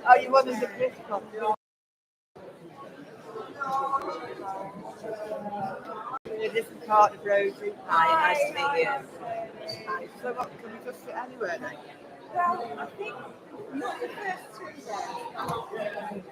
Oh, you wanted the piss pop? In a different part of Rosie. Hi, nice to meet you. Hi. So what, can we just sit anywhere then? Well, I think not the first 3 days.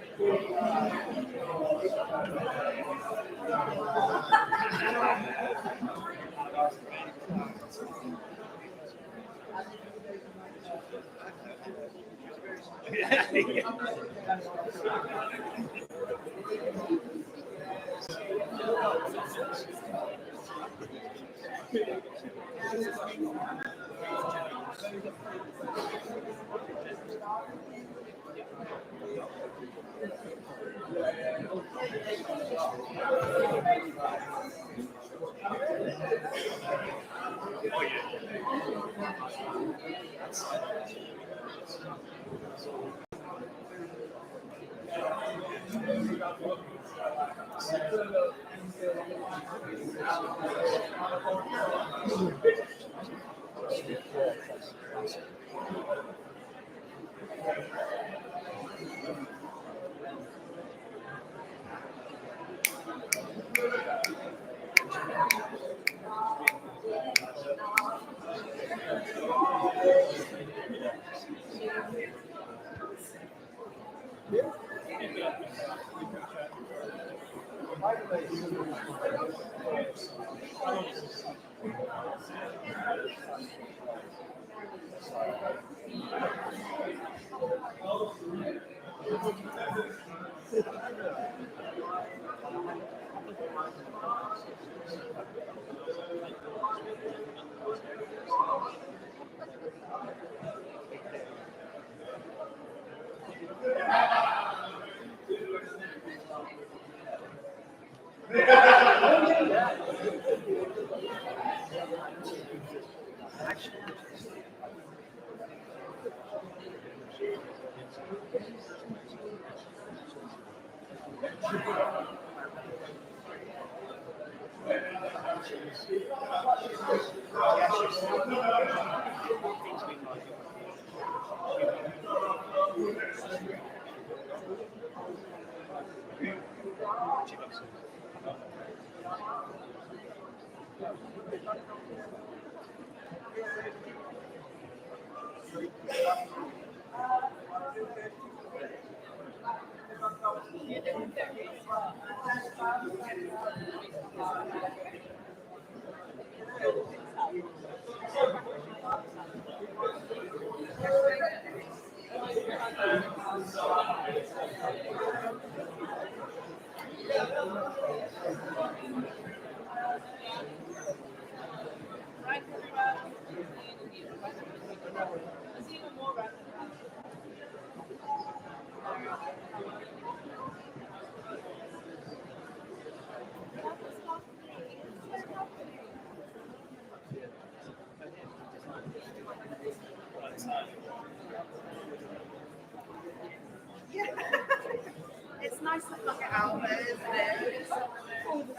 It's nice to look out there, isn't it? It's all the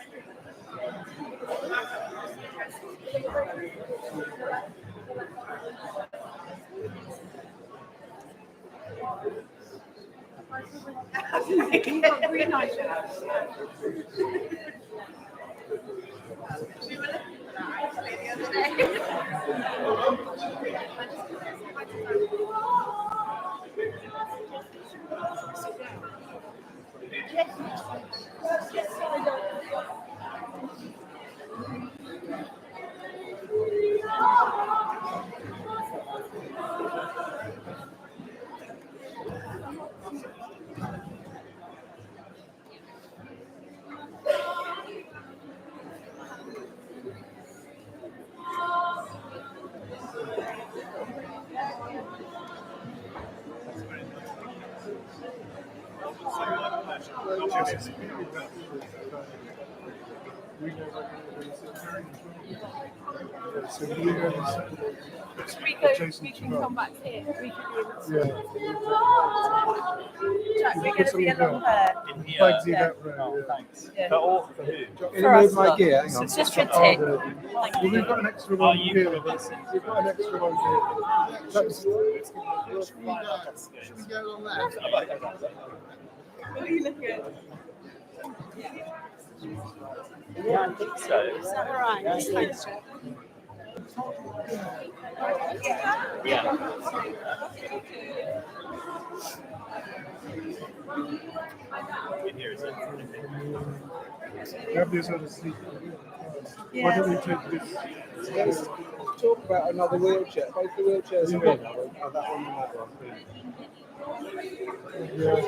You've got really nice shots. We were looking for that actually the other day. We can come back here. We can do it. we're going to be along there. In here. Bugsy Yeah. that round. Oh, thanks. Yeah. For who? Can you For us move my lot. gear? Hang on. It's just for a tick. Well, we've got an extra Are one you here. for this? We've got an extra one here. That's, Should we go along there? What are you looking at? Yeah, I think so. Is that all right? Thanks. Yeah. In here, is it? we have this other seat. Why Yeah. don't we take this? Let's talk about another wheelchair. Both the wheelchairs are in. That one and that one. Yeah.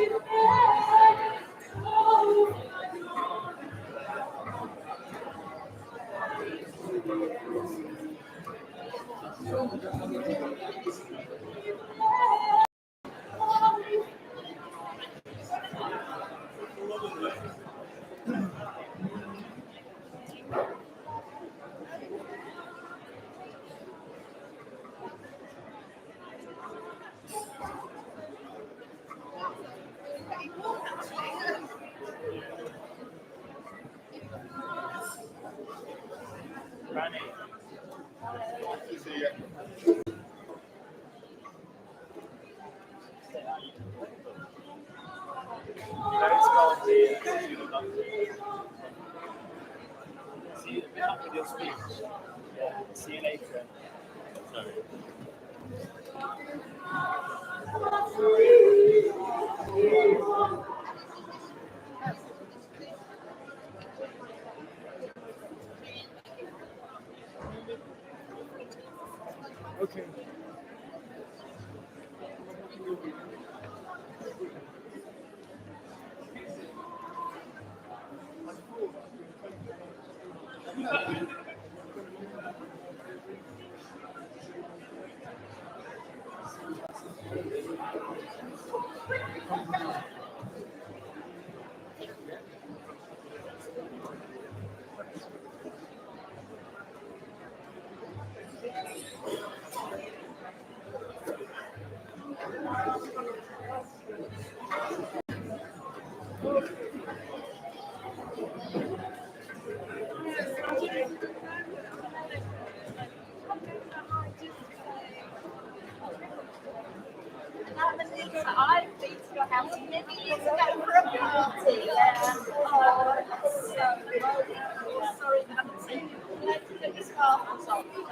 Granny. See you up with your speech. Yeah. See you later. Sorry. Okay. I've been to your house many years ago for a party. Oh, that's so sorry that I haven't seen you. Let's do this half or something.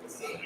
See.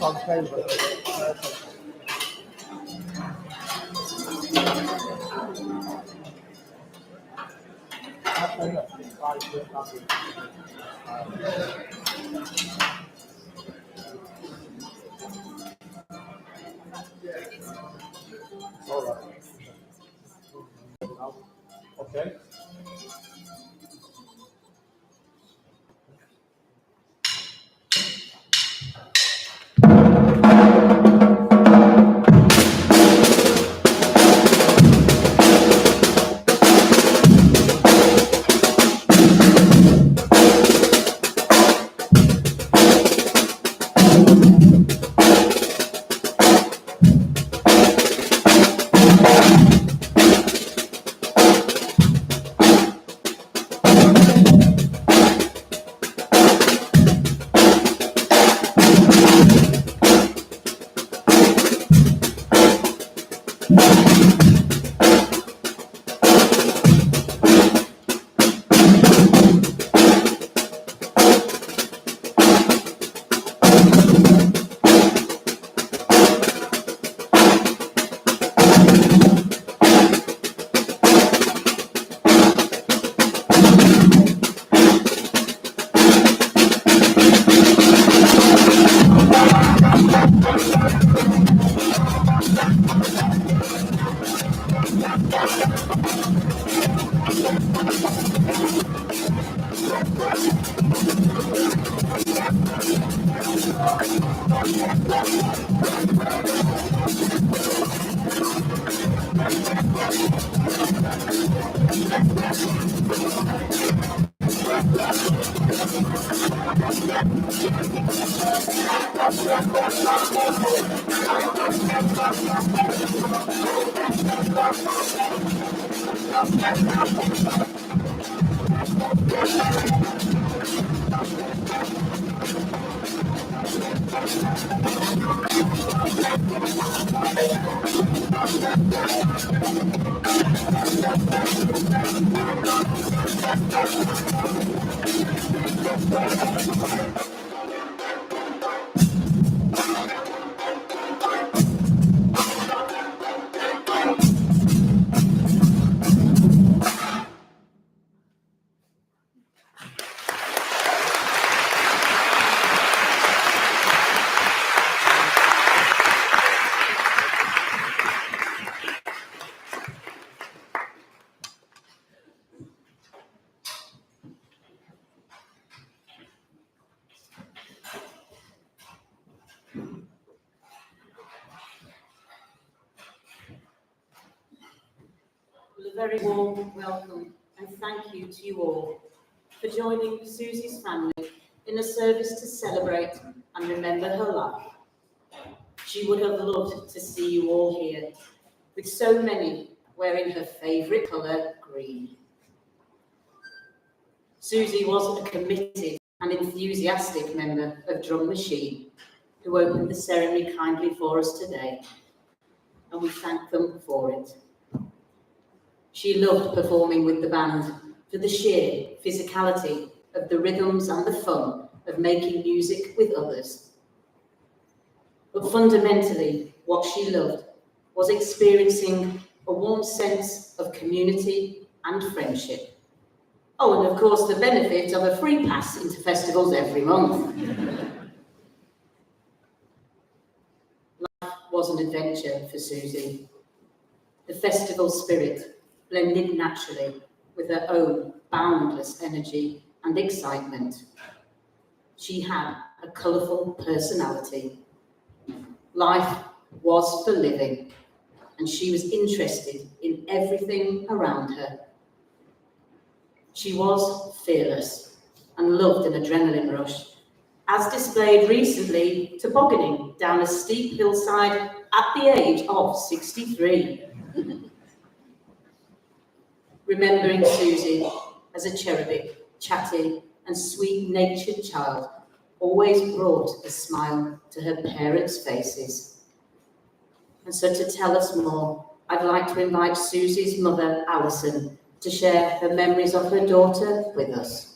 Okay. A very warm welcome and thank you to you all for joining Susie's family in a service to celebrate and remember her life. She would have loved to see you all here, with so many wearing her favourite colour, green. Susie was a committed and enthusiastic member of Drum Machine, who opened the ceremony kindly for us today, and we thank them for it. She loved performing with the band for the sheer physicality of the rhythms and the fun of making music with others. But fundamentally, what she loved was experiencing a warm sense of community and friendship. Oh, and of course, the benefit of a free pass into festivals every month. Life was an adventure for Susie. The festival spirit blended naturally with her own boundless energy and excitement. She had a colourful personality. Life was for living, and she was interested in everything around her. She was fearless and loved an adrenaline rush, as displayed recently tobogganing down a steep hillside at the age of 63. Remembering Susie as a cherubic, chatty and sweet-natured child always brought a smile to her parents' faces. And so to tell us more, I'd like to invite Susie's mother, Alison, to share her memories of her daughter with us.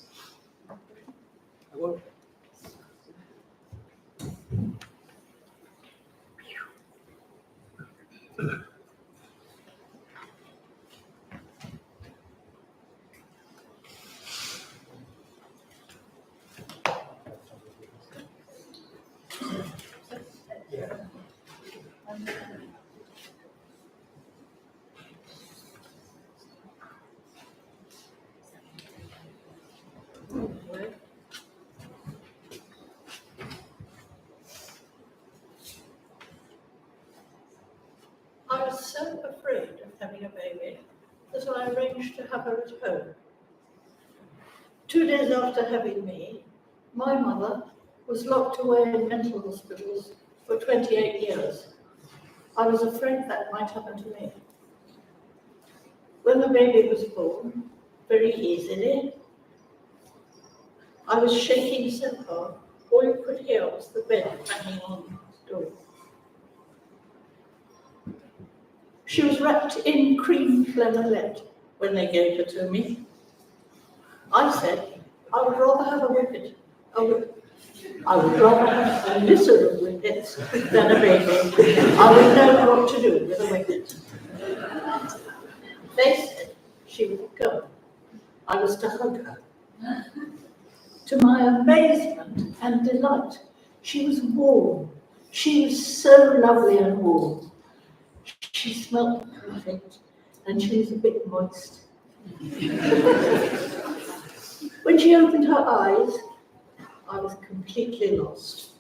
I was so afraid of having a baby that I arranged to have her at home. 2 days after having me, my mother was locked away in mental hospitals for 28 years. I was afraid that might happen to me. When the baby was born, very easily, I was shaking so hard, all you could hear was the bed banging on the door. She was wrapped in cream flannelette when they gave her to me. I said, I would rather have a whippet. I would rather have a litter of whippets than a baby. I would know what to do with a whippet. They said she would go. I was to hug her. To my amazement and delight, she was warm. She was so lovely and warm. She smelled perfect, and she was a bit moist. When she opened her eyes, I was completely lost.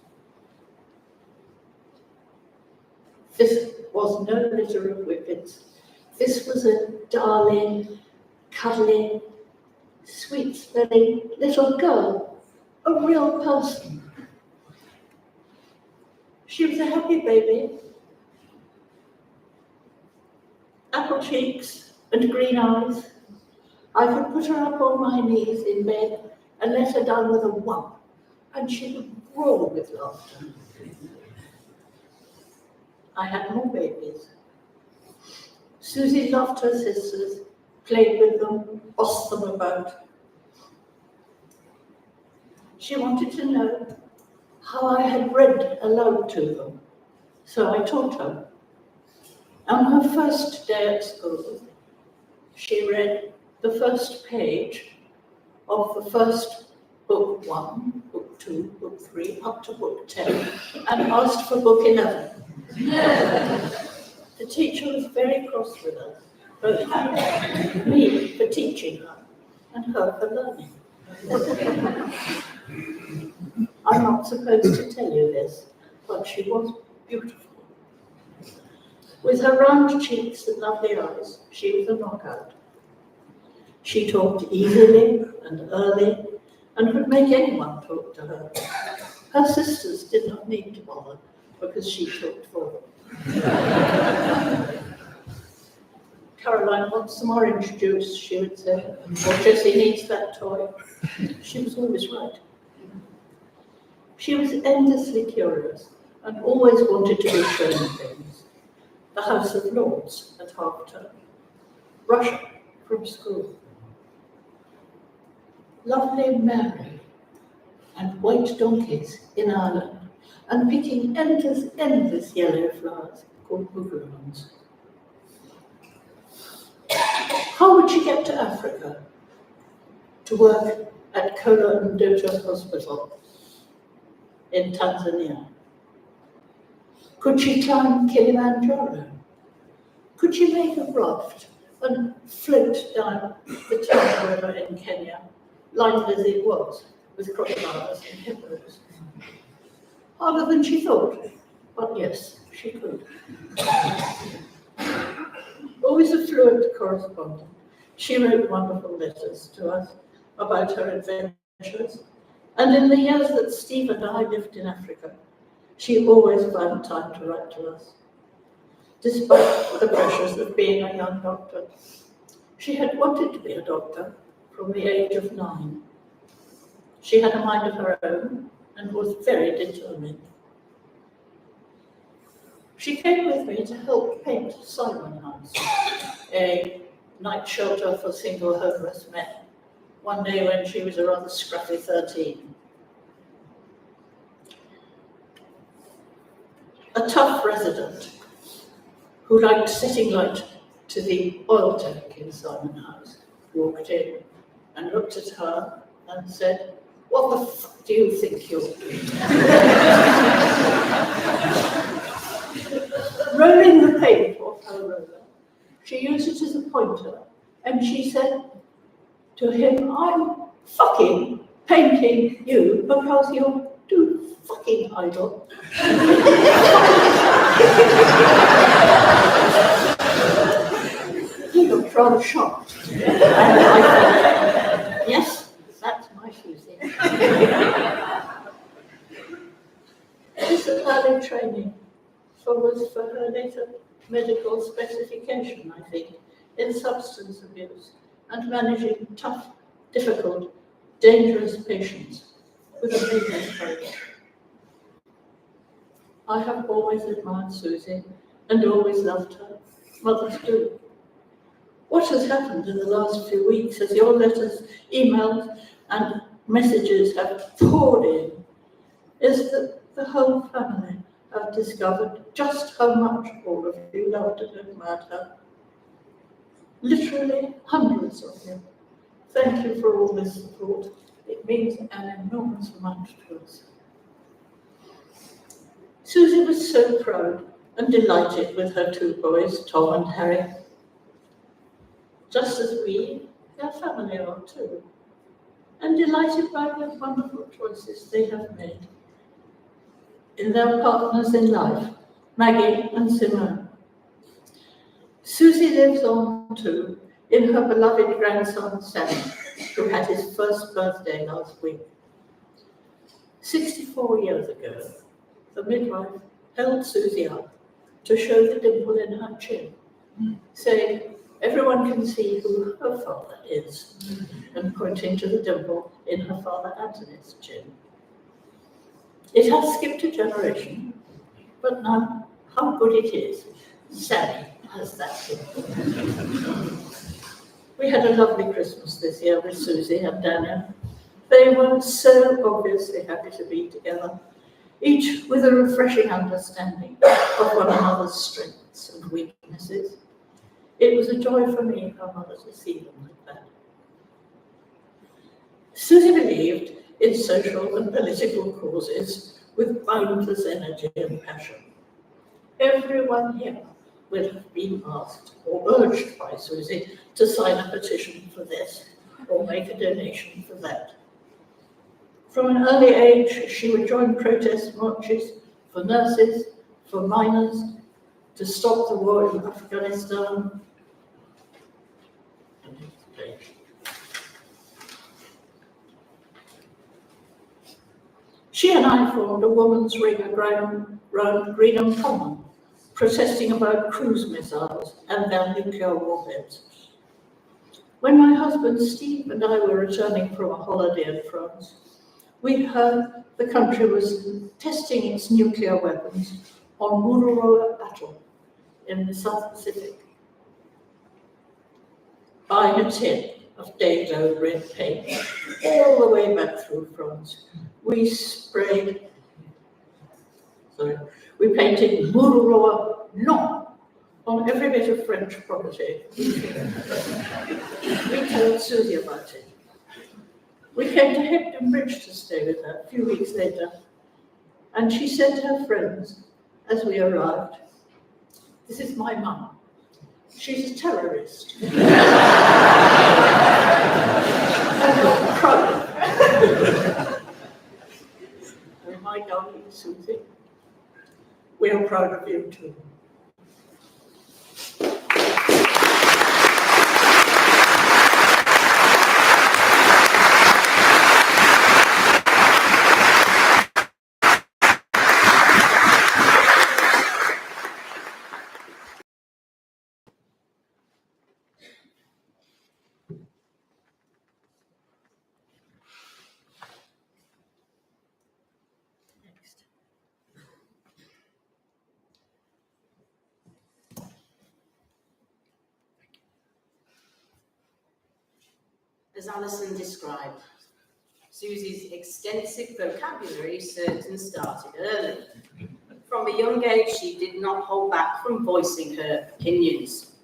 This was no litter of whippets. This was a darling, cuddly, sweet-smelling little girl, a real person. She was a happy baby, apple cheeks and green eyes. I could put her up on my knees in bed and let her down with a whump, and she would roar with laughter. I had more babies. Susie loved her sisters, played with them, bossed them about. She wanted to know how I had read aloud to them, so I taught her. On her first day at school, she read the first page of the first book 1, book 2, book 3, up to book 10, and asked for book 11. The teacher was very cross with her, both me for teaching her and her for learning. I'm not supposed to tell you this, but she was beautiful. With her round cheeks and lovely eyes, she was a knockout. She talked easily and early and could make anyone talk to her. Her sisters did not need to bother because she talked for them. Caroline wants some orange juice, she would say, or Jessie needs that toy. She was always right. She was endlessly curious and always wanted to be shown things. The House of Lords at half-term, Russia from school, lovely Mary, and white donkeys in Ireland, and picking endless yellow flowers called bougaroons. How would she get to Africa to work at Kola Ndota Hospital in Tanzania? Could she climb Kilimanjaro? Could she make a raft and float down the Tana River in Kenya, lined as it was with crocodiles and hippos? Harder than she thought, but yes, she could. Always a fluent correspondent, she wrote wonderful letters to us about her adventures, and in the years that Steve and I lived in Africa, she always found time to write to us. Despite the pressures of being a young doctor, she had wanted to be a doctor from the age of 9. She had a mind of her own and was very determined. She came with me to help paint Simon House, a night shelter for single homeless men, one day when she was a rather scruffy 13. A tough resident who liked setting light to the oil tank in Simon House walked in and looked at her and said, "What the fuck do you think you're doing?" Rolling the paint off her roller, she used it as a pointer, and she said to him, "I'm fucking painting you because you're too fucking idle." He looked rather shocked. And I thought, yes, that's my Susi. This early training was for her later medical specification, I think, in substance abuse and managing tough, difficult, dangerous patients with amazing courage. I have always admired Susi and always loved her. Mothers do. What has happened in the last few weeks as your letters, emails, and messages have poured in is that the whole family have discovered just how much all of you loved and admired her. Literally hundreds of you. Thank you for all this support. It means an enormous amount to us. Susie was so proud and delighted with her 2 boys, Tom and Harry. Just as we, their family, are too, and delighted by the wonderful choices they have made in their partners in life, Maggie and Simone. Susie lives on too in her beloved grandson Sammy, who had his first birthday last week. 64 years ago, the midwife held Susie up to show the dimple in her chin, saying, "Everyone can see who her father is," and pointing to the dimple in her father Anthony's chin. It has skipped a generation, but now how good it is Sammy has that dimple. We had a lovely Christmas this year with Susie and Daniel. They were so obviously happy to be together, each with a refreshing understanding of one another's strengths and weaknesses. It was a joy for me, her mother, to see them like that. Susie believed in social and political causes with boundless energy and passion. Everyone here will have been asked or urged by Susie to sign a petition for this or make a donation for that. From an early age, she would join protest marches for nurses, for miners, to stop the war in Afghanistan. She and I formed a women's ring around Greenham Common, protesting about cruise missiles and their nuclear warheads. When my husband Steve and I were returning from a holiday in France, we heard the country was testing its nuclear weapons on Mururoa Atoll in the South Pacific. Buying a tin of day-glow red paint all the way back through France, we painted Mururoa non on every bit of French property. We told Susie about it. We came to Hepton Bridge to stay with her a few weeks later, and she said to her friends as we arrived, "This is my mum. She's a terrorist." I'm not proud. Oh, my darling Susie, we are proud of you too. As Alison described, Susie's extensive vocabulary certainly started early. From a young age, she did not hold back from voicing her opinions.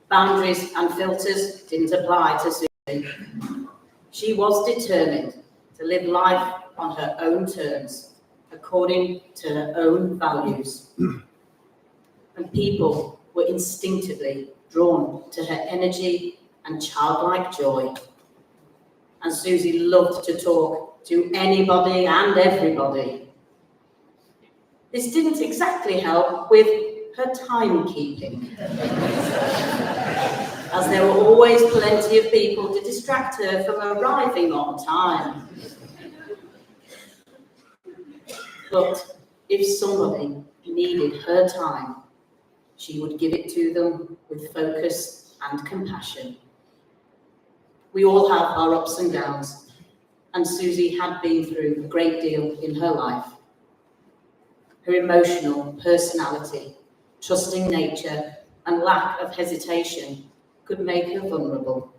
Boundaries and filters didn't apply to Susie. She was determined to live life on her own terms, according to her own values. And people were instinctively drawn to her energy and childlike joy. And Susie loved to talk to anybody and everybody. This didn't exactly help with her timekeeping, as there were always plenty of people to distract her from arriving on time. But if somebody needed her time, she would give it to them with focus and compassion. We all have our ups and downs, and Susie had been through a great deal in her life. Her emotional personality, trusting nature, and lack of hesitation could make her vulnerable.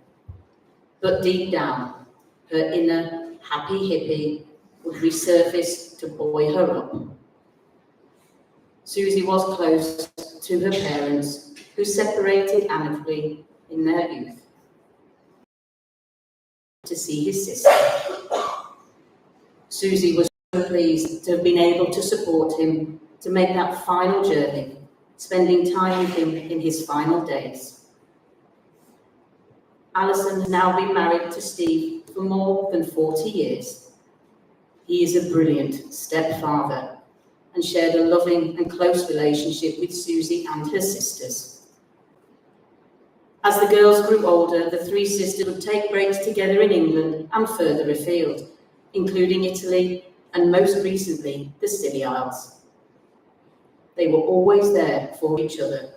But deep down, her inner happy hippie would resurface to buoy her up. Susie was close to her parents, who separated amicably in their youth. To see his sister. Susie was so pleased to have been able to support him to make that final journey, spending time with him in his final days. Alison has now been married to Steve for more than 40 years. He is a brilliant stepfather and shared a loving and close relationship with Susie and her sisters. As the girls grew older, the three sisters would take breaks together in England and further afield, including Italy and most recently the Scilly Isles. They were always there for each other.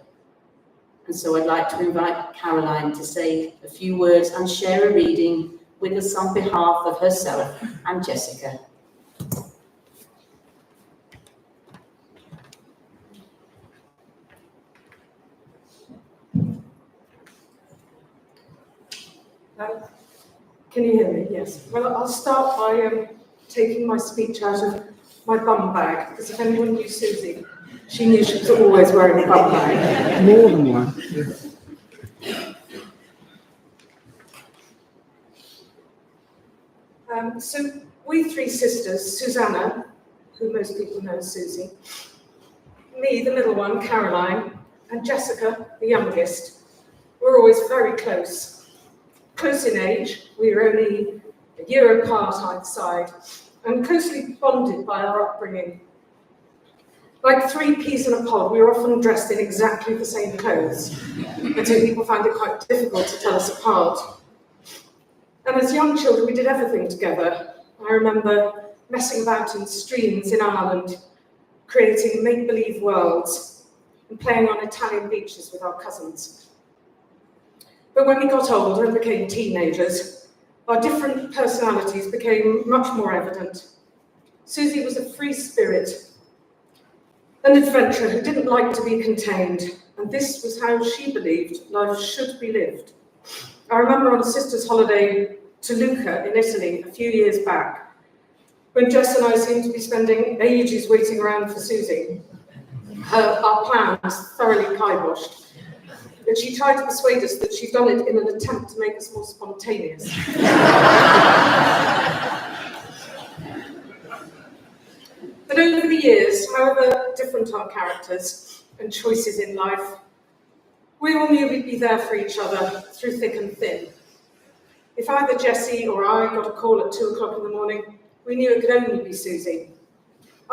And so I'd like to invite Caroline to say a few words and share a reading with us on behalf of herself and Jessica. Can you hear me? Yes. Well, I'll start by taking my speech out of my bum bag, because if anyone knew Susie, she knew she was always wearing a bum bag. More than one. So we three sisters, Susanna, who most people know as Susie, me, the middle one, Caroline, and Jessica, the youngest, were always very close. Close in age, we were only a year apart either side, and closely bonded by our upbringing. Like three peas in a pod, we were often dressed in exactly the same clothes, until people found it quite difficult to tell us apart. And as young children, we did everything together. I remember messing about in streams in Ireland, creating make-believe worlds, and playing on Italian beaches with our cousins. But when we got older and became teenagers, our different personalities became much more evident. Susie was a free spirit, an adventurer who didn't like to be contained, and this was how she believed life should be lived. I remember on a sister's holiday to Lucca in Italy a few years back, when Jess and I seemed to be spending ages waiting around for Susie. Our plans thoroughly kiboshed. And she tried to persuade us that she'd done it in an attempt to make us more spontaneous. But over the years, however different our characters and choices in life, we all knew we'd be there for each other through thick and thin. If either Jessie or I got a call at 2 o'clock in the morning, we knew it could only be Susie,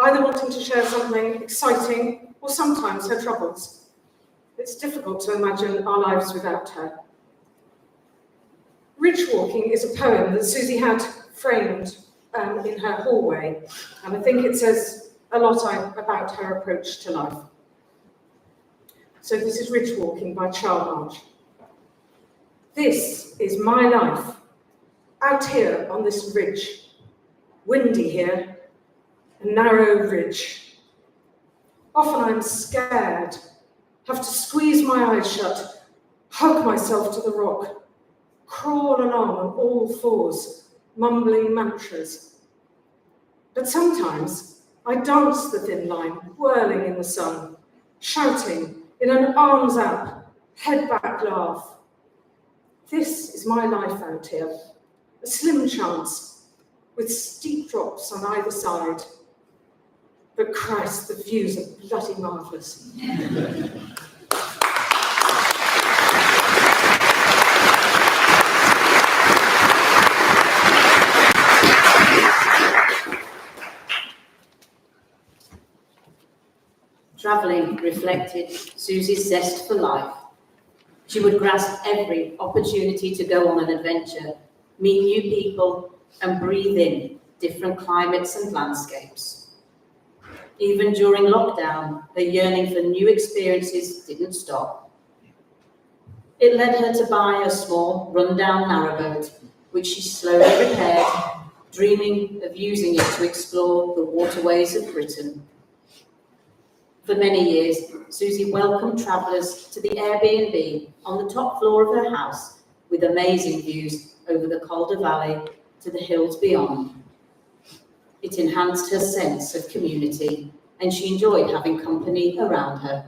either wanting to share something exciting or sometimes her troubles. It's difficult to imagine our lives without her. Ridge Walking is a poem that Susie had framed in her hallway, and I think it says a lot about her approach to life. So this is Ridge Walking by Charles. This is my life, out here on this ridge, windy here, a narrow ridge. Often I'm scared, have to squeeze my eyes shut, hug myself to the rock, crawl along on all fours, mumbling mantras. But sometimes I dance the thin line, whirling in the sun, shouting in an arms up, head back laugh. This is my life out here, a slim chance, with steep drops on either side. But Christ, the views are bloody marvellous. Travelling reflected Susie's zest for life. She would grasp every opportunity to go on an adventure, meet new people, and breathe in different climates and landscapes. Even during lockdown, her yearning for new experiences didn't stop. It led her to buy a small, run-down narrowboat, which she slowly repaired, dreaming of using it to explore the waterways of Britain. For many years, Susie welcomed travellers to the Airbnb on the top floor of her house, with amazing views over the Calder Valley to the hills beyond. It enhanced her sense of community, and she enjoyed having company around her.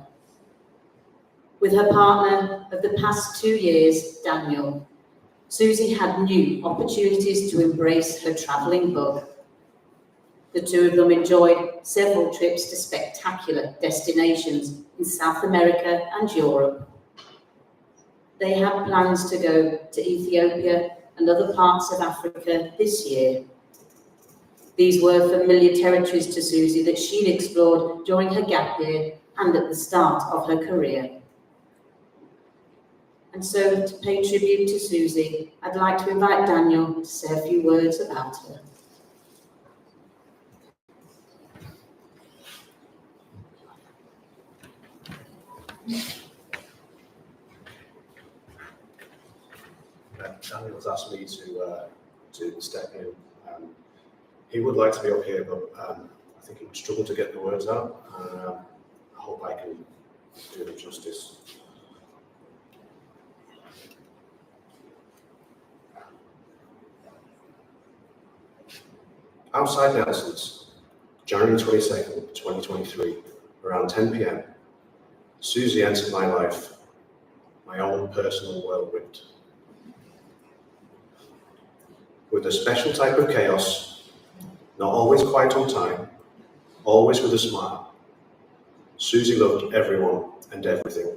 With her partner of the past 2 years, Daniel, Susie had new opportunities to embrace her travelling bug. The two of them enjoyed several trips to spectacular destinations in South America and Europe. They had plans to go to Ethiopia and other parts of Africa this year. These were familiar territories to Susie that she'd explored during her gap year and at the start of her career. And so, to pay tribute to Susie, I'd like to invite Daniel to say a few words about her. Daniel has asked me to step in. He would like to be up here, but I think he would struggle to get the words out. I hope I can do them justice. Outside Nelson's, January 22nd, 2023, around 10 p.m, Susie entered my life, my own personal whirlwind. With a special type of chaos, not always quite on time, always with a smile, Susie loved everyone and everything.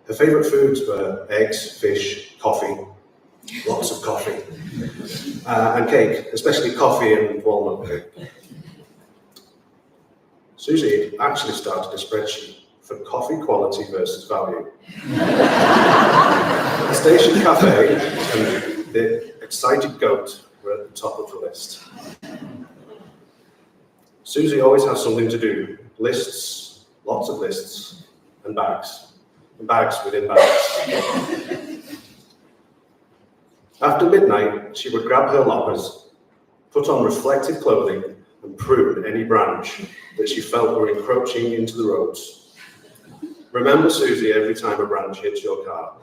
Her favourite foods were eggs, fish, coffee, lots of coffee, and cake, especially coffee and walnut cake. Susie actually started a spreadsheet for coffee quality versus value. The station cafe and the excited goat were at the top of the list. Susie always has something to do. Lists, lots of lists, and bags within bags. After midnight, she would grab her loppers, put on reflective clothing, and prune any branch that she felt were encroaching into the roads. Remember Susie every time a branch hits your car.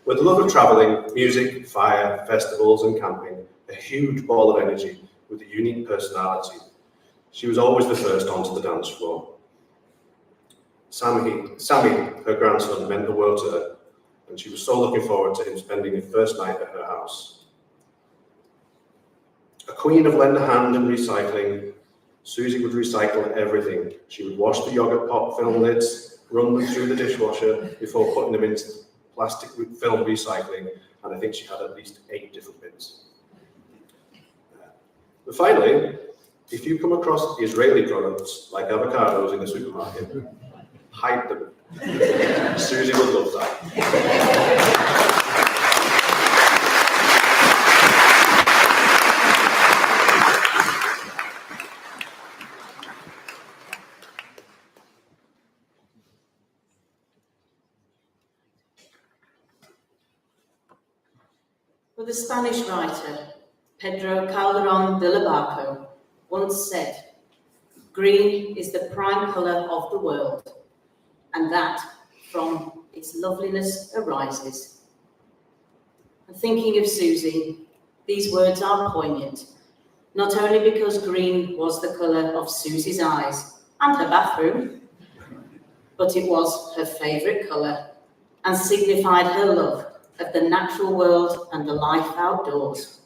With a love of travelling, music, fire, festivals, and camping, a huge ball of energy with a unique personality, she was always the first onto the dance floor. Sammy, her grandson, meant the world to her, and she was so looking forward to him spending his first night at her house. A queen of lend a hand and recycling, Susie would recycle everything. She would wash the yogurt pot film lids, run them through the dishwasher before putting them into plastic film recycling, and I think she had at least 8 different bins. But finally, if you come across Israeli products like avocados in the supermarket, hide them. Susie would love that. Well, the Spanish writer Pedro Calderón de la Barca once said, "Green is the prime colour of the world, and that from its loveliness arises." And thinking of Susie, these words are poignant, not only because green was the colour of Susie's eyes and her bathroom, but it was her favourite colour and signified her love of the natural world and the life outdoors.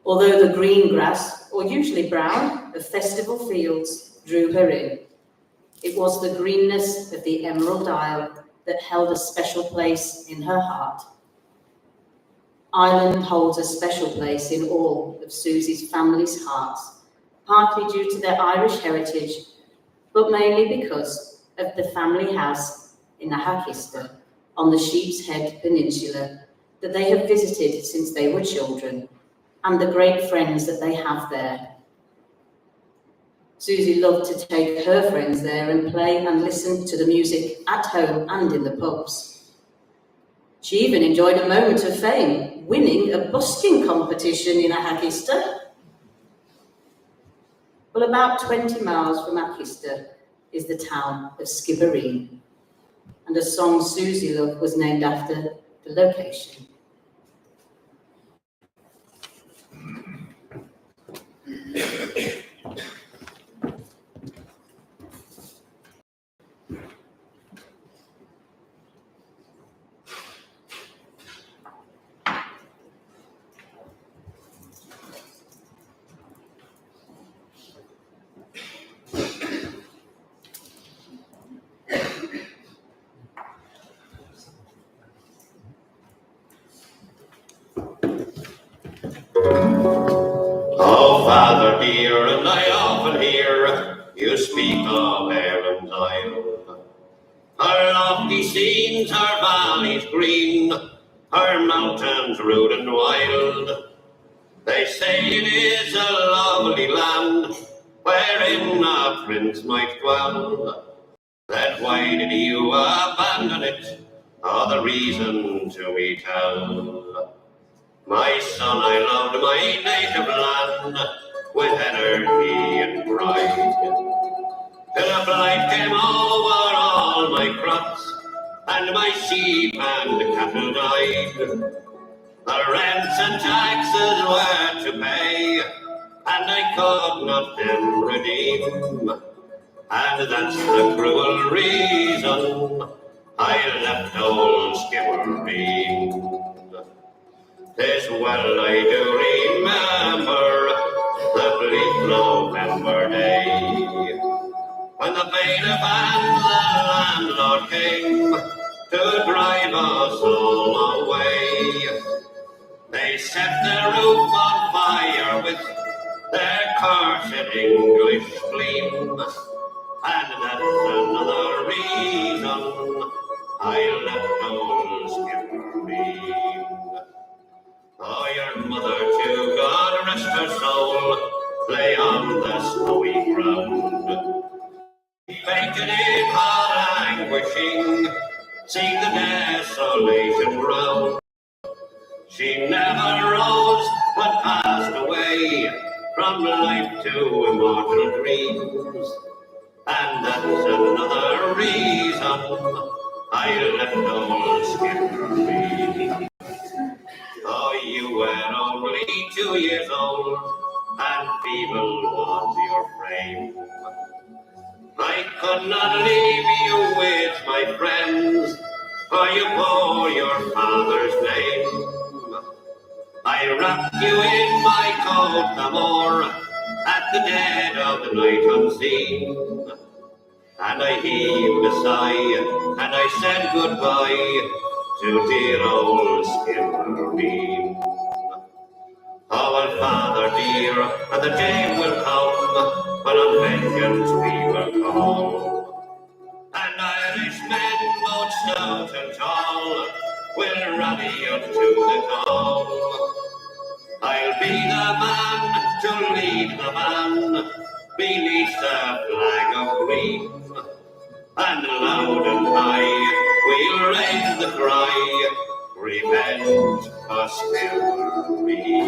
Although the green grass, or usually brown, of festival fields drew her in, it was the greenness of the Emerald Isle that held a special place in her heart. Ireland holds a special place in all of Susie's family's hearts, partly due to their Irish heritage, but mainly because of the family house in Ahakista on the Sheep's Head Peninsula that they have visited since they were children, and the great friends that they have there. Susie loved to take her friends there and play and listen to the music at home and in the pubs. She even enjoyed a moment of fame, winning a busking competition in Ahakista. Well, about 20 miles from Ahakista is the town of Skibbereen, and a song Susie loved was named after the location. Oh, Father dear, and I often hear you speak of Erin's Isle. her mountains rude and wild. They say it is a lovely land, wherein a prince might dwell. Then why did you abandon it? Or the reason to me tell. My son, I loved my native land with energy and pride. Till a blight came over all my crops, and my sheep and cattle died. The rents and taxes were to pay, and I could not then redeem. And that's the cruel reason I left old Skibbereen. 'Tis well I do remember the bleak November day, when the bailiff and the landlord came to drive us all away. They set the roof on fire with their cursed English gleam, and that's another reason I left old Skibbereen. Oh, your mother, too, God rest her soul, lay on the snowy ground, fainted in her languishing, seeing the desolation round. She never rose, but passed away from life to immortal dreams. And that's another reason I left old Skibbereen. Oh, you were only 2 years old, and feeble was your frame. I could not leave you with my friends, for you bore your father's name. I wrapped you in my coat the more at the dead of the night unseen, and I heaved a sigh, and I said goodbye to dear old Skibbereen. Oh, well, Father dear, and the day will come when on vengeance we will call, and Irishmen both stout and tall will rally up to the call. I'll be the man to lead the van beneath the flag of green, and loud and high we'll raise the cry, revenge for Skibbereen.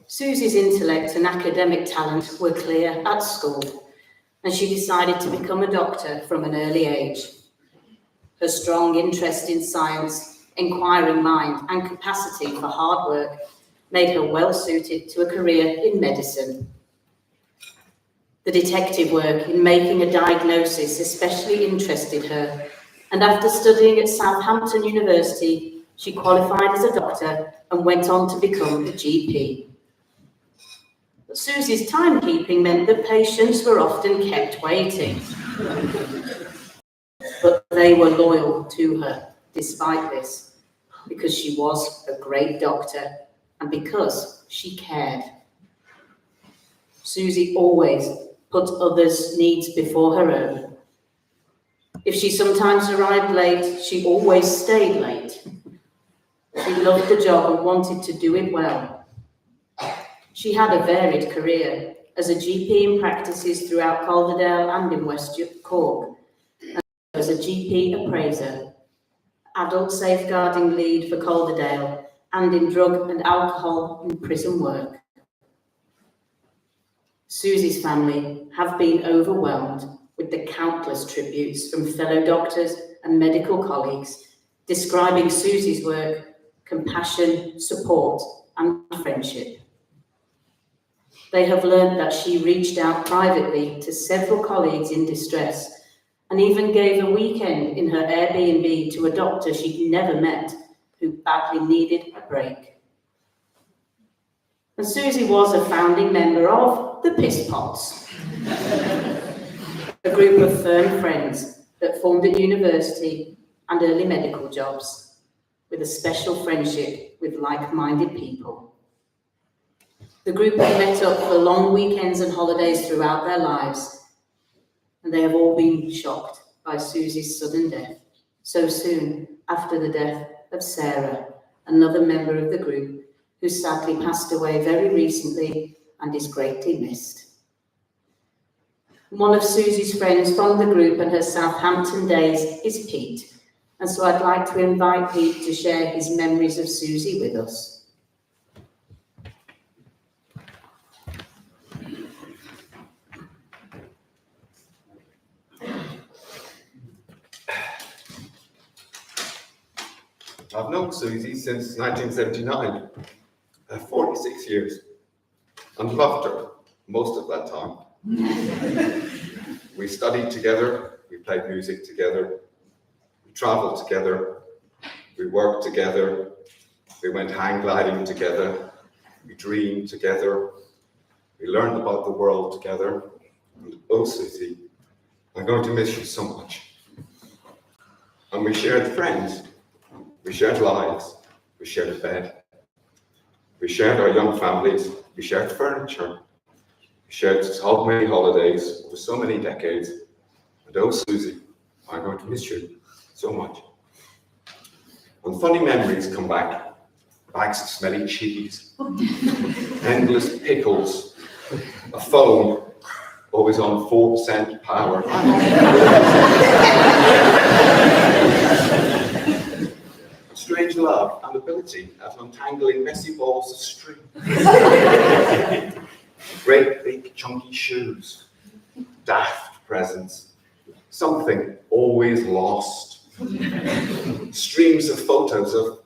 Susie's intellect and academic talent were clear at school, and she decided to become a doctor from an early age. Her strong interest in science, inquiring mind, and capacity for hard work made her well suited to a career in medicine. The detective work in making a diagnosis especially interested her, and after studying at Southampton University, she qualified as a doctor and went on to become a GP. But Susie's timekeeping meant that patients were often kept waiting. But they were loyal to her despite this, because she was a great doctor and because she cared. Susie always put others' needs before her own. If she sometimes arrived late, she always stayed late. She loved the job and wanted to do it well. She had a varied career as a GP in practices throughout Calderdale and in West Cork, and as a GP appraiser, adult safeguarding lead for Calderdale, and in drug and alcohol and prison work. Susie's family have been overwhelmed with the countless tributes from fellow doctors and medical colleagues, describing Susie's work, compassion, support, and friendship. They have learned that she reached out privately to several colleagues in distress and even gave a weekend in her Airbnb to a doctor she'd never met who badly needed a break. And Susie was a founding member of the Piss Pots, a group of firm friends that formed at university and early medical jobs, with a special friendship with like-minded people. The group have met up for long weekends and holidays throughout their lives, and they have all been shocked by Susie's sudden death, so soon after the death of Sarah, another member of the group, who sadly passed away very recently and is greatly missed. One of Susie's friends from the group and her Southampton days is Pete, and so I'd like to invite Pete to share his memories of Susie with us. I've known Susie since 1979, 46 years, and loved her most of that time. We studied together, we played music together, we travelled together, we worked together, we went hang gliding together, we dreamed together, we learned about the world together, and oh Susie, I'm going to miss you so much. And we shared friends. We shared lives, we shared a bed, we shared our young families, we shared furniture, we shared so many holidays over so many decades. And oh Susie, I'm going to miss you so much. And funny memories come back, bags of smelly cheese, endless pickles, a phone always on 4% power. Strange love and ability at untangling messy balls of string. Great big chunky shoes, daft presents, something always lost. Streams of photos of,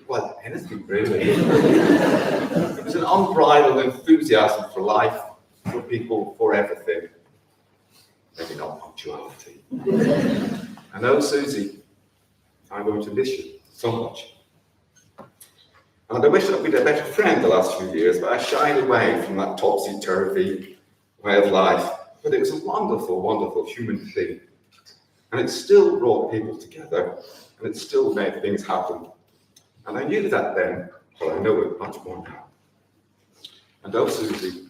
well, anything really. It was an unbridled enthusiasm for life, for people, for everything. Maybe not punctuality. And oh Susie, I'm going to miss you so much. And I wish I'd been a better friend the last few years, but I shied away from that topsy-turvy way of life. But it was a wonderful, wonderful human thing. And it still brought people together, and it still made things happen. And I knew that then, but I know it much more now. And oh, Susie,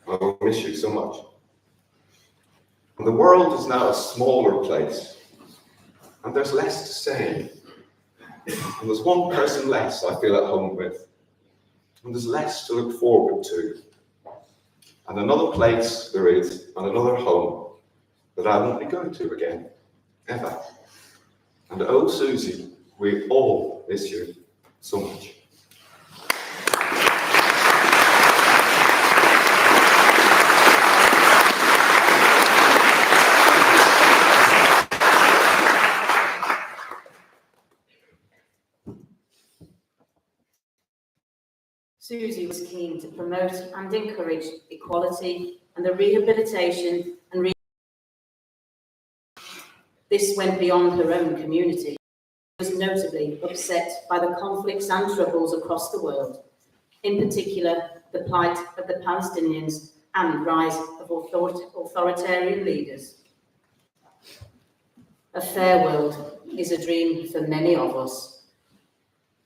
I will miss you so much. And the world is now a smaller place, and there's less to say. And there's one person less I feel at home with. And there's less to look forward to. And another place there is, and another home that I won't be going to again, ever. And oh, Susie, we all miss you so much. Susie was keen to promote and encourage equality and the rehabilitation and this went beyond her own community. She was notably upset by the conflicts and troubles across the world, in particular the plight of the Palestinians and rise of authoritarian leaders. A fair world is a dream for many of us.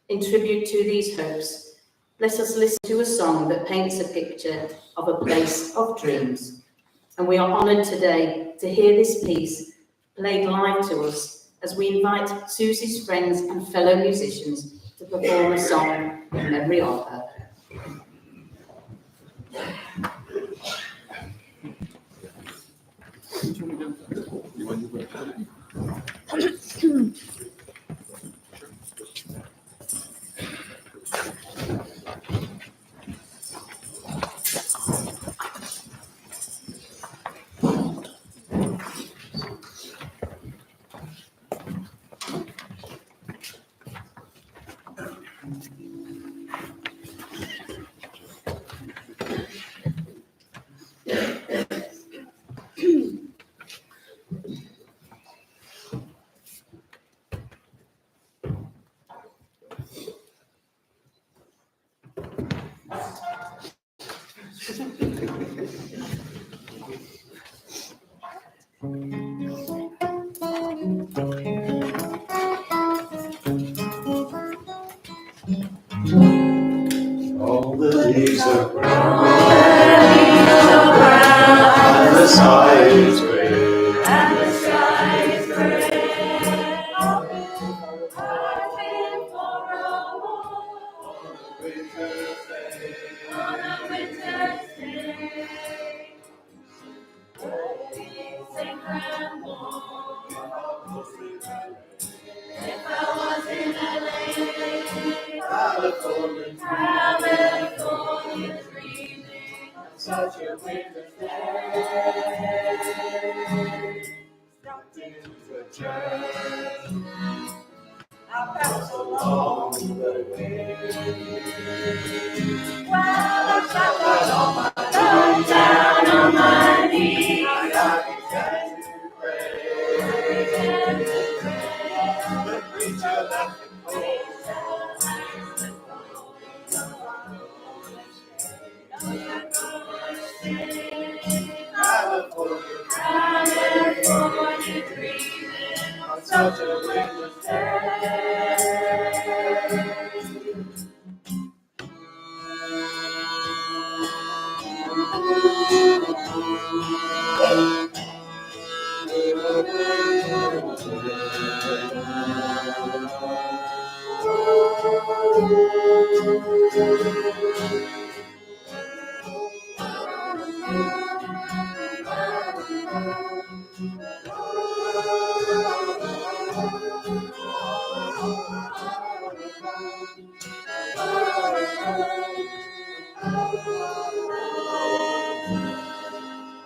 In tribute to these hopes, let us listen to a song that paints a picture of a place of dreams. And we are honoured today to hear this piece played live to us as we invite Susie's friends and fellow musicians to perform a song in memory of her. leaves are brown, and the sky is grey, and the sky is grey. I've been for a walk on a winter's day. Sing and warm. If I was in LA, California, dreaming of such a winter's day. Stopped into a church, I passed along the way. Well, I sat down on my knees, I began to pray. The preacher left the place. California dreaming on such a winter's day.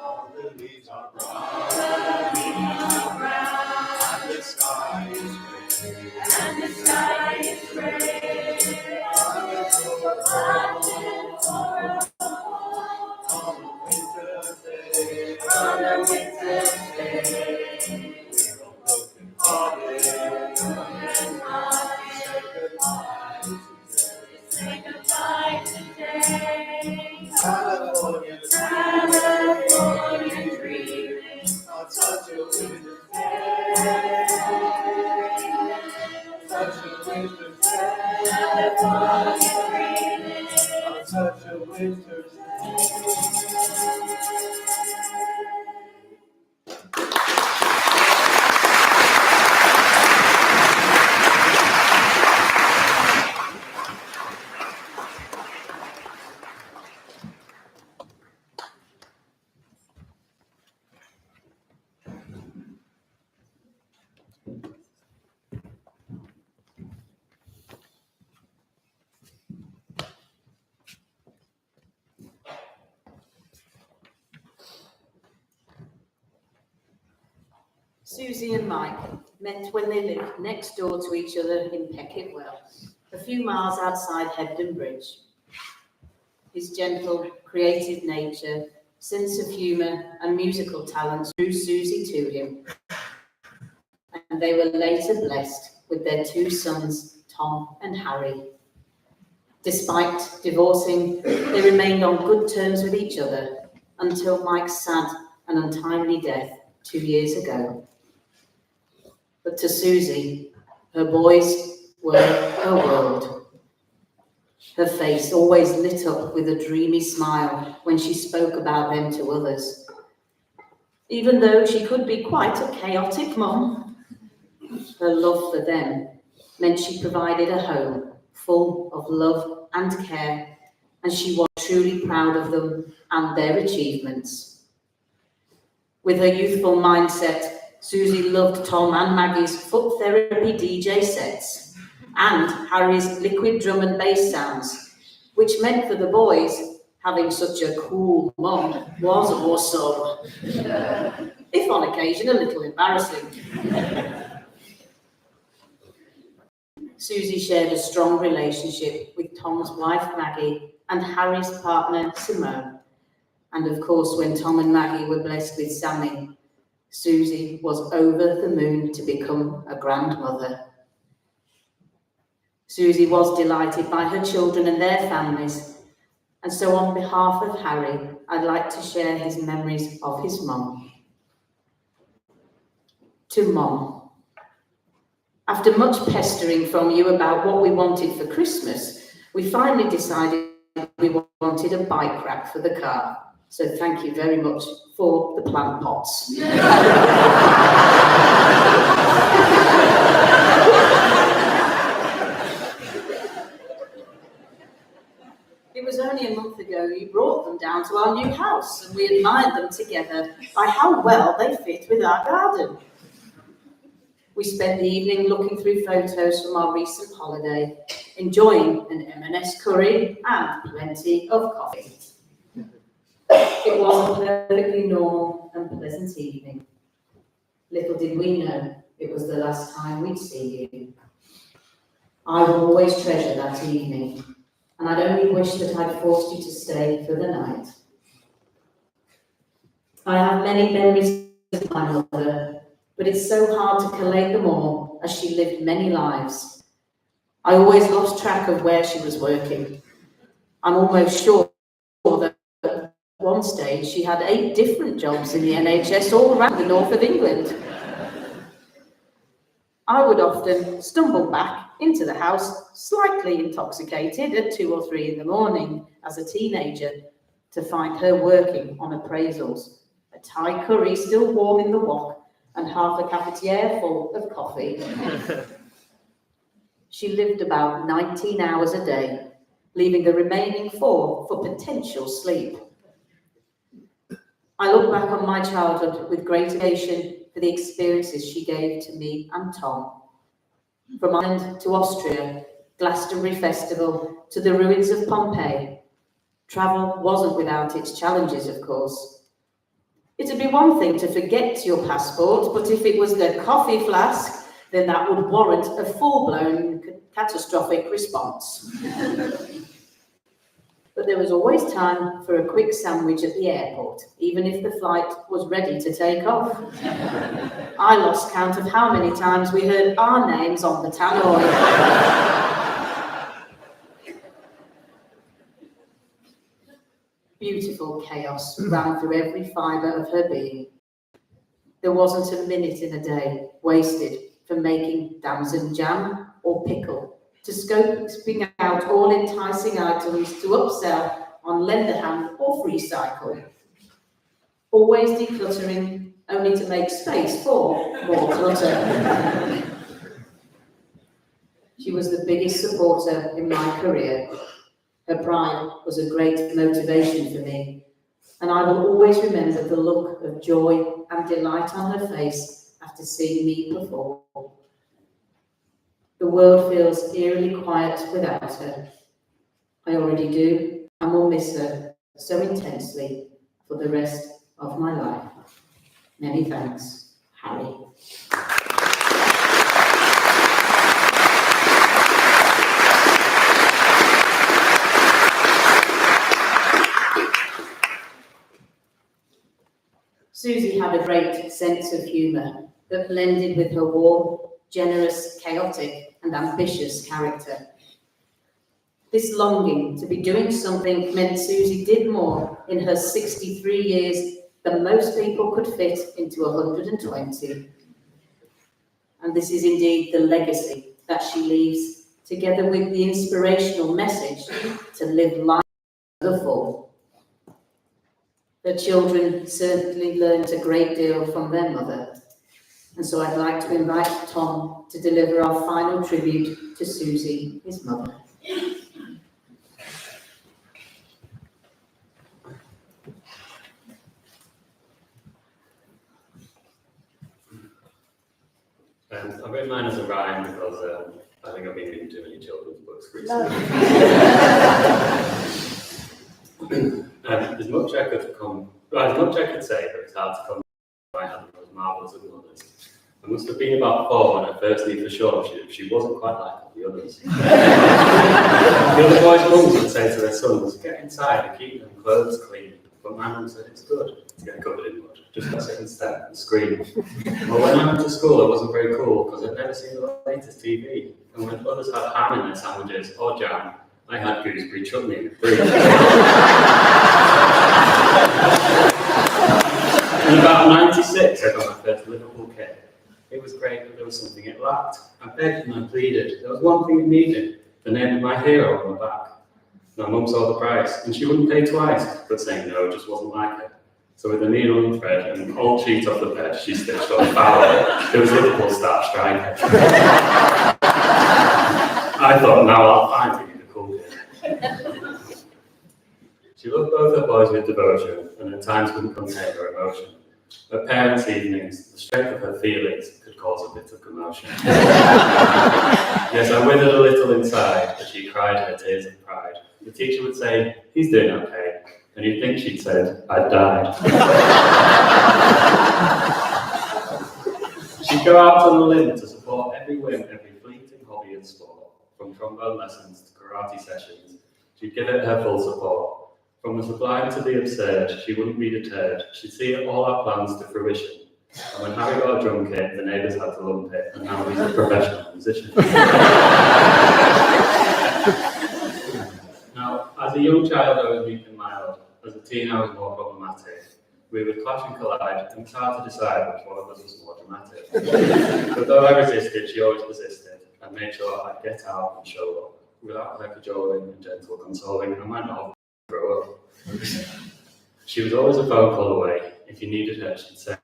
All the leaves are brown, and the sky is gray, and the sky is gray. On a winter's day, on a winter's day, we're all broken hearted, say goodbye today. California dreaming on such a winter's day. Such a winter's day. California dreaming on such a winter's day. Susie and Mike met when they lived next door to each other in Peckett Wells, a few miles outside Hebden Bridge. His gentle, creative nature, sense of humour and musical talents drew Susie to him, and they were later blessed with their two sons, Tom and Harry. Despite divorcing, they remained on good terms with each other until Mike's sad and untimely death 2 years ago. But to Susie, her boys were her world. Her face always lit up with a dreamy smile when she spoke about them to others. Even though she could be quite a chaotic mum, her love for them meant she provided a home full of love and care, and she was truly proud of them and their achievements. With her youthful mindset, Susie loved Tom and Maggie's foot therapy DJ sets and Harry's liquid drum and bass sounds, which meant for the boys having such a cool mum was awesome, if on occasion a little embarrassing. Susie shared a strong relationship with Tom's wife Maggie and Harry's partner Simone. And of course, when Tom and Maggie were blessed with Sammy, Susie was over the moon to become a grandmother. Susie was delighted by her children and their families, and so on behalf of Harry, I'd like to share his memories of his mum. To Mum. After much pestering from you about what we wanted for Christmas, we finally decided we wanted a bike rack for the car. So thank you very much for the plant pots. It was only a month ago you brought them down to our new house, and we admired them together by how well they fit with our garden. We spent the evening looking through photos from our recent holiday, enjoying an M&S curry and plenty of coffee. It was a perfectly normal and pleasant evening. Little did we know it was the last time we'd see you. I will always treasure that evening, and I'd only wish that I'd forced you to stay for the night. I have many memories of my mother, but it's so hard to collate them all as she lived many lives. I always lost track of where she was working. I'm almost sure that at one stage she had 8 different jobs in the NHS all around the north of England. I would often stumble back into the house slightly intoxicated at 2 or 3 in the morning as a teenager to find her working on appraisals, a Thai curry still warm in the wok and half a cafetiere full of coffee. She lived about 19 hours a day, leaving the remaining 4 for potential sleep. I look back on my childhood with great elation for the experiences she gave to me and Tom. From Ireland to Austria, Glastonbury Festival to the ruins of Pompeii, travel wasn't without its challenges, of course. It'd be one thing to forget your passport, but if it was the coffee flask, then that would warrant a full-blown catastrophic response. But there was always time for a quick sandwich at the airport, even if the flight was ready to take off. I lost count of how many times we heard our names on the tannoy. Beautiful chaos ran through every fibre of her being. There wasn't a minute in a day wasted from making damson jam or pickle, to scoping out all enticing items to upsell on lend a hand or free cycle. Always decluttering, only to make space for more clutter. She was the biggest supporter in my career. Her pride was a great motivation for me, and I will always remember the look of joy and delight on her face after seeing me perform. The world feels eerily quiet without her. I already do, and will miss her so intensely for the rest of my life. Many thanks, Harry. Susie had a great sense of humour that blended with her warm, generous, chaotic, and ambitious character. This longing to be doing something meant Susie did more in her 63 years than most people could fit into 120. And this is indeed the legacy that she leaves, together with the inspirational message to live life to the full. The children certainly learned a great deal from their mother. And so I'd like to invite Tom to deliver our final tribute to Susie, his mother. I've written mine as a rhyme because I think I've been reading too many children's books recently. There's much I could say, but it's hard to come by having those marvellous of mothers. I must have been about 4 when I first knew for sure she wasn't quite like the others. The other boys' mums would say to their sons, get inside and keep them clothes clean. But my mum said it's good to get covered in mud. Just go sit and stare and scream. Well, when I went to school, I wasn't very cool because I'd never seen the latest TV. And when others had ham in their sandwiches or jam, I had gooseberry chutney and fruit. In about 96, I got my first Liverpool kit. It was great, but there was something it lacked. I begged and I pleaded. There was one thing it needed, the name of my hero on the back. My mum saw the price, and she wouldn't pay twice, but saying no just wasn't like her. So with a needle and thread and an old sheet off the bed, she stitched on Fowler, who was Liverpool star striker. I thought, now I'll find you the cool kid. She loved both her boys with devotion, and at times couldn't contain her emotion. At parents' evenings, the strength of her feelings could cause a bit of commotion. Yes, I withered a little inside as she cried her tears of pride. The teacher would say, "He's doing okay," and you'd think she'd said, "I've died." She'd go out on a limb to support every whim, every fleeting hobby and sport. From trombone lessons to karate sessions, she'd give it her full support. From the sublime to the absurd, she wouldn't be deterred. She'd see all our plans to fruition. And when Harry got a drum kit, the neighbours had to lump it, and now he's a professional musician. Now, as a young child, I was weak and mild. As a teen, I was more problematic. We would clash and collide, and it's hard to decide which one of us was more dramatic. But though I resisted, she always persisted, and made sure I'd get out and show up. Without her cajoling and gentle consoling, I might not have grow up. She was always a phone call away. If you needed her, she'd say,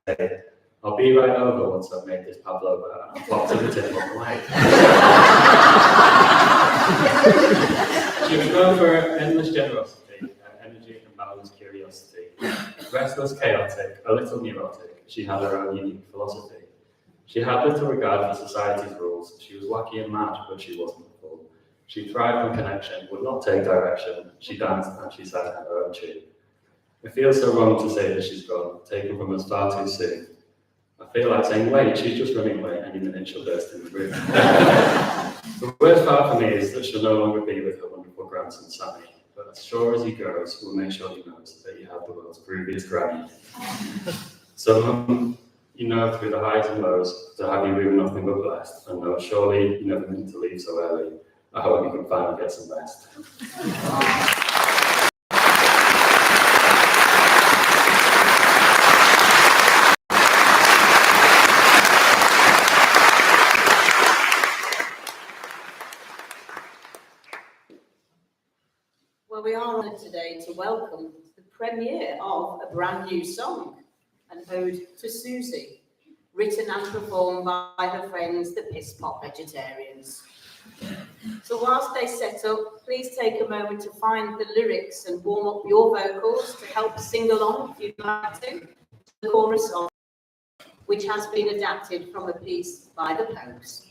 "I'll be right over once I've made this pavlova," and I'll pop to the tip of the way. She was known for her endless generosity, her energy and balanced curiosity. Restless, chaotic, a little neurotic, she had her own unique philosophy. She had little regard for society's rules. She was wacky and mad, but she wasn't a fool. She thrived on connection, would not take direction. She danced and she sang her own tune. It feels so wrong to say that she's gone, taken from us far too soon. I feel like saying, wait, she's just running away, any minute she'll burst in the room. The worst part for me is that she'll no longer be with her wonderful grandson Sammy, but as sure as he goes, we'll make sure he knows that you have the world's grooviest granny. So, you know, through the highs and lows, to have you, we were nothing but blessed, and though surely you never meant to leave so early, I hope you can finally get some rest. Well, we are honoured today to welcome the premiere of a brand new song, an ode to Susie, written and performed by her friends, the Piss Pot Vegetarians. So whilst they set up, please take a moment to find the lyrics and warm up your vocals to help sing along if you'd like to the chorus song, which has been adapted from a piece by the Pogues.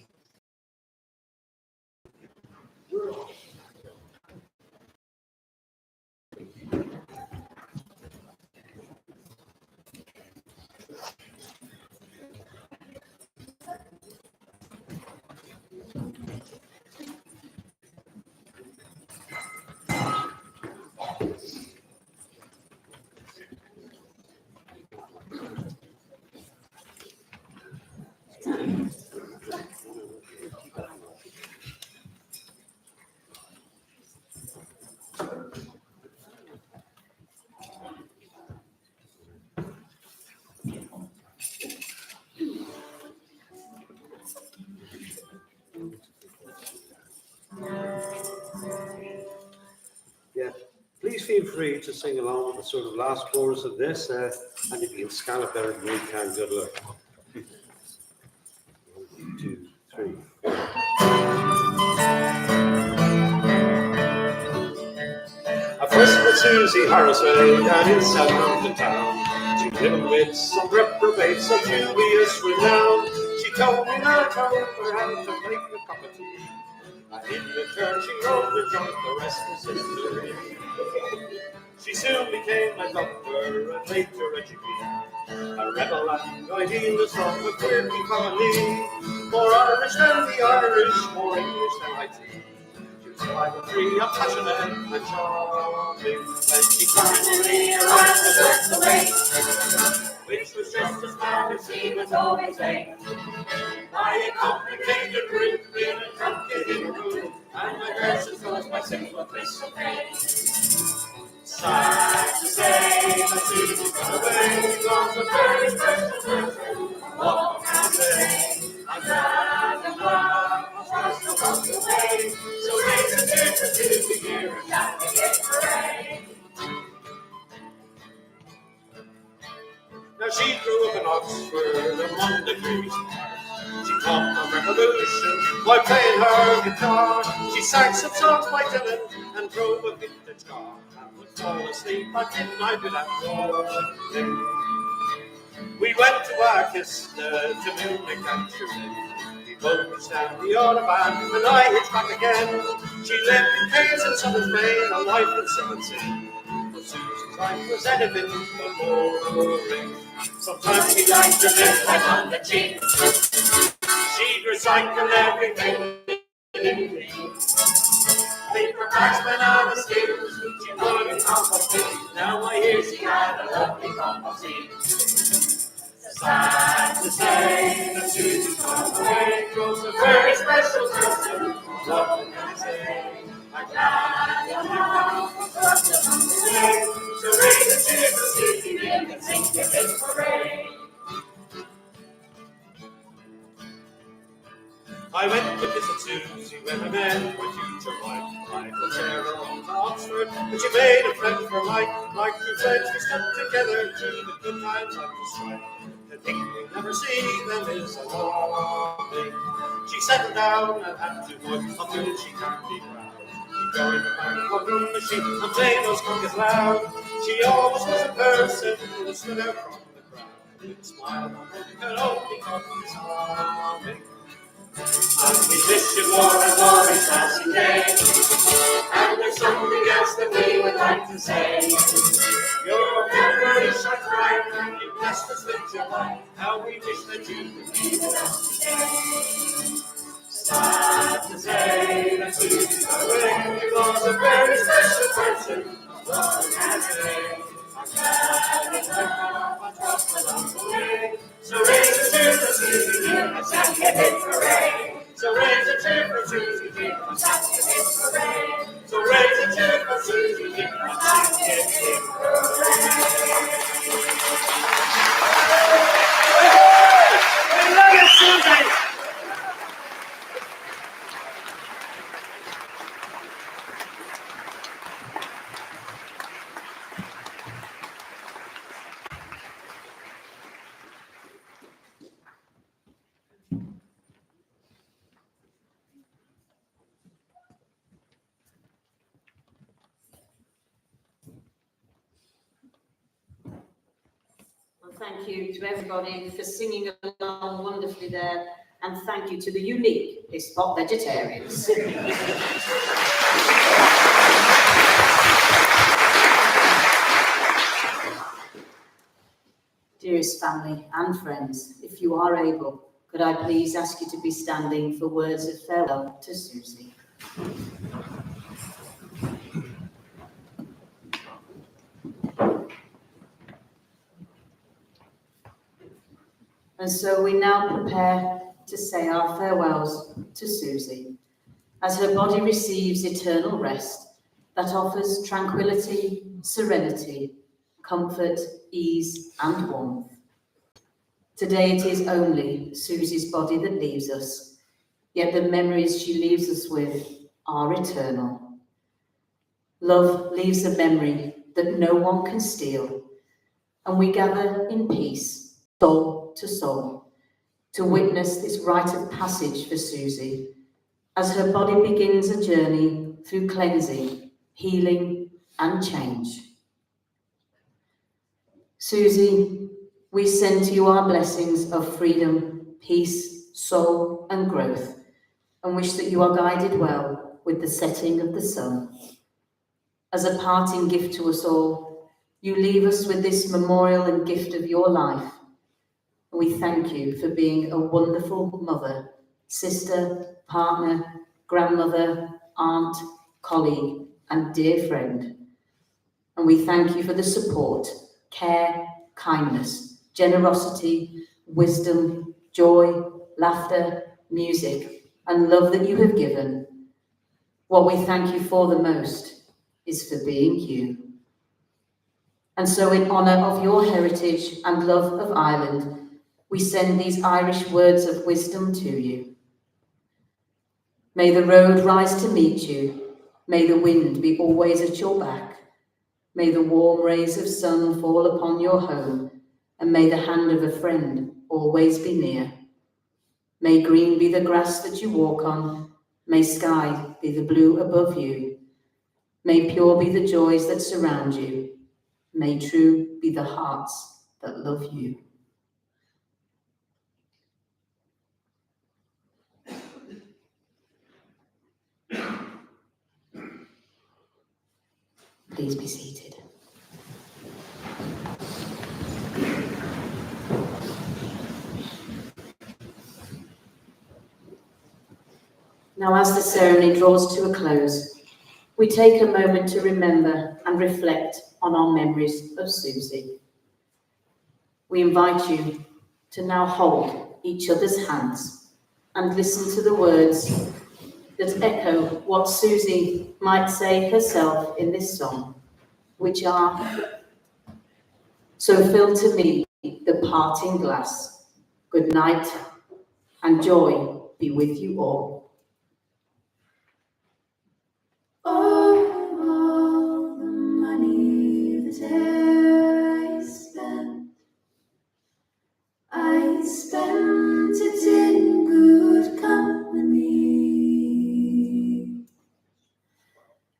Yeah, please feel free to sing along with the sort of last chorus of this, and if you can scallop better than we can, good luck. 1, 2, 3. I first met Susie Harrisway down in Southampton town. She lived with some reprobates of dubious renown. She told me not to her how to make a cup of tea. And in return she wrote the junk, the rest was history. She soon became a doctor and later a GP. A rebel and idealist of a quirky family. More Irish than the Irish, more English than IT. She was alive and free, and passionate and charming. When she finally arrived at the way, which was just as bad as he was always late. By a complicated route, being a drunken in a room, and my verses caused by simple twist of fate. Sad to say, but Susie got away, was the very first person. What can I say? I'm glad the love was first along the way. So raise a tear for Susie here and back again. while playing her guitar. She sang some songs by Dylan and drove a vintage car and would fall asleep at midnight without warning. We went to Archester to Munich and Turin. We both pitched down the Autobahn and I hitched back again. She lived in Cairns and Summers, Maine, a wife in Somerset. But Susan's life was anything but boring. Sometimes she liked to live like on the cheap. She'd recycle everything in me. Paper bags, banana skins, she wanted composting. Now I hear she had a lovely cup of tea. Sad to say that Susie's gone away, was a very special person. What can I say? I'm glad you're now across the way. So raise a cheer for Susie, and let's sing the hit parade. I went to visit Susie when I met my future wife. Michael Sarah on to Oxford, and she made a friend for life. Like two friends, we stuck together through the good times of the strife. The thing we never see them is a long thing. She settled down and had to work until she can't be proud. She joined the band for room machine and played those congas loud. She always was a person who stood out from the crowd. With a smile on her, could only come this morning. And we wish you more and more each passing day. And there's something else that we would like to say. Your memory shines bright and you blessed us with your life. How we wish that you could be with us today. Sad to say that Susie away. She was a very special person. What can I say? I'm glad that her love was along the way. So raise a cheer for Susie, let's have a hit parade. So raise a cheer for Susie, let's have a hit parade. So raise a cheer for Susie, let's have a hit parade. We love you, Susie. Thank you to everybody for singing along wonderfully there, and thank you to the unique Spot Vegetarians. Dearest family and friends, if you are able, could I please ask you to be standing for words of farewell to Susie. And so we now prepare to say our farewells to Susie, as her body receives eternal rest that offers tranquility, serenity, comfort, ease, and warmth. Today it is only Susie's body that leaves us, yet the memories she leaves us with are eternal. Love leaves a memory that no one can steal, and we gather in peace, soul to soul, to witness this rite of passage for Susie, as her body begins a journey through cleansing, healing, and change. Susie, we send to you our blessings of freedom, peace, soul, and growth, and wish that you are guided well with the setting of the sun. As a parting gift to us all, you leave us with this memorial and gift of your life. We thank you for being a wonderful mother, sister, partner, grandmother, aunt, colleague, and dear friend. And we thank you for the support, care, kindness, generosity, wisdom, joy, laughter, music, and love that you have given. What we thank you for the most is for being you. And so in honour of your heritage and love of Ireland, we send these Irish words of wisdom to you. May the road rise to meet you. May the wind be always at your back. May the warm rays of sun fall upon your home, and may the hand of a friend always be near. May green be the grass that you walk on. May sky be the blue above you. May pure be the joys that surround you. May true be the hearts that love you. Please be seated. Now, as the ceremony draws to a close, we take a moment to remember and reflect on our memories of Susie. We invite you to now hold each other's hands and listen to the words that echo what Susie might say herself in this song, which are, "So fill to me the parting glass. Good night and joy be with you all." All the money that I spent it in good company,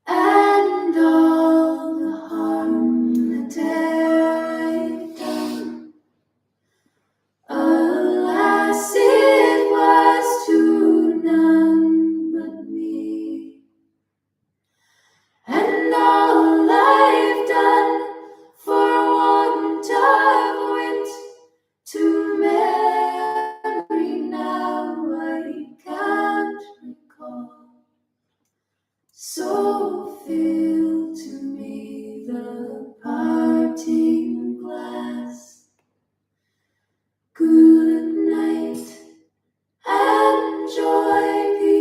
and all the harm that I've done, alas, it was to none but me. And all I've done for want of wit to memory now I can't recall. So fill to me the parting glass. Good night and joy be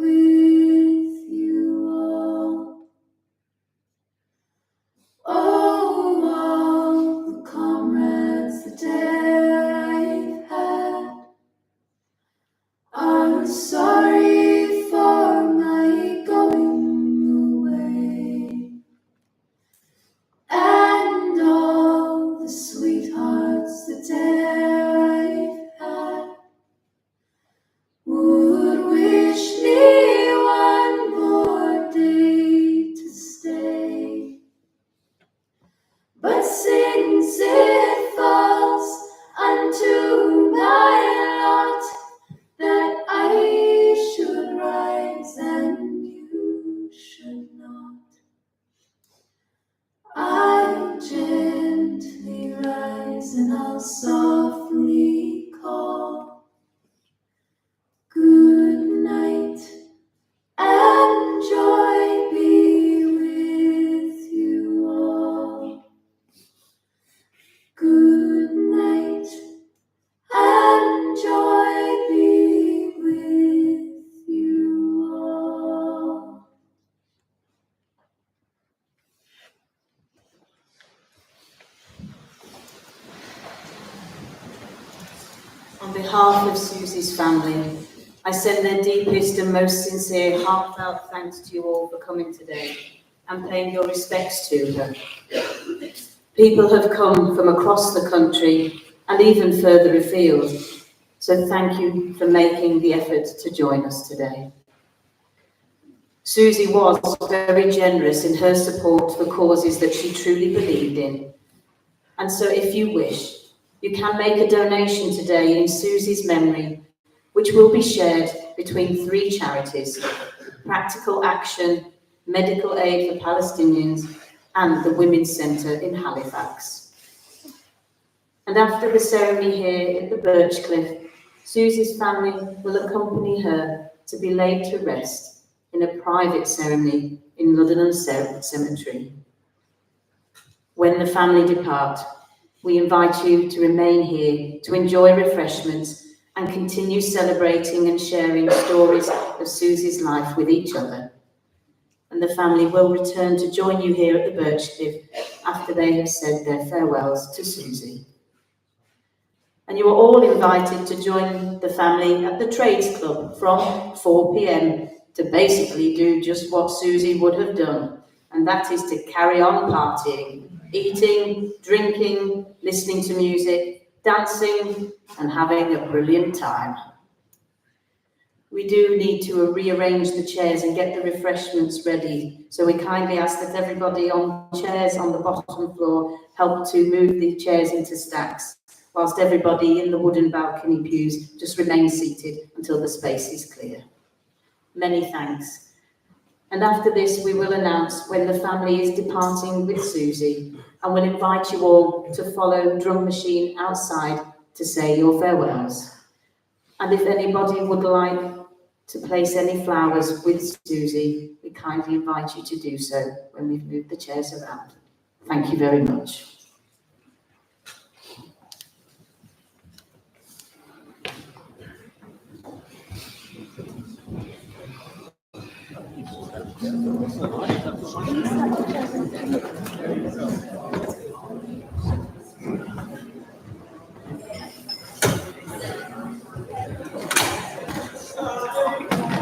with you all. Oh, all the comrades that I've had are sorry for my going away, and all the sweethearts that I've had would wish me one more day to stay. But since it falls unto my lot that I should rise and you should not, I'll gently rise and I'll softly call. Good night and joy be with you all. Good night and joy be with you all. On behalf of Susie's family, I send their deepest and most sincere, heartfelt thanks to you all for coming today and paying your respects to her. People have come from across the country and even further afield, so thank you for making the effort to join us today. Susie was very generous in her support for causes that she truly believed in, and so if you wish, you can make a donation today in Susie's memory, which will be shared between 3 charities: Practical Action, Medical Aid for Palestinians, and the Women's Centre in Halifax. And after the ceremony here at the Birchcliff, Susie's family will accompany her to be laid to rest in a private ceremony in Luddenham Cemetery. When the family depart, we invite you to remain here to enjoy refreshments and continue celebrating and sharing stories of Susie's life with each other. And the family will return to join you here at the Birchcliff after they have said their farewells to Susie. And you are all invited to join the family at the Trades Club from 4 p.m. to basically do just what Susie would have done, and that is to carry on partying, eating, drinking, listening to music, dancing, and having a brilliant time. we do need to rearrange the chairs and get the refreshments ready. So we kindly ask that everybody on chairs on the bottom floor help to move the chairs into stacks, whilst everybody in the wooden balcony pews just remain seated until the space is clear. Many thanks. And after this, we will announce when the family is departing with Susie, and we'll invite you all to follow Drum Machine outside to say your farewells. And if anybody would like to place any flowers with Susie, we kindly invite you to do so when we've moved the chairs around. Thank you very much. Thank you.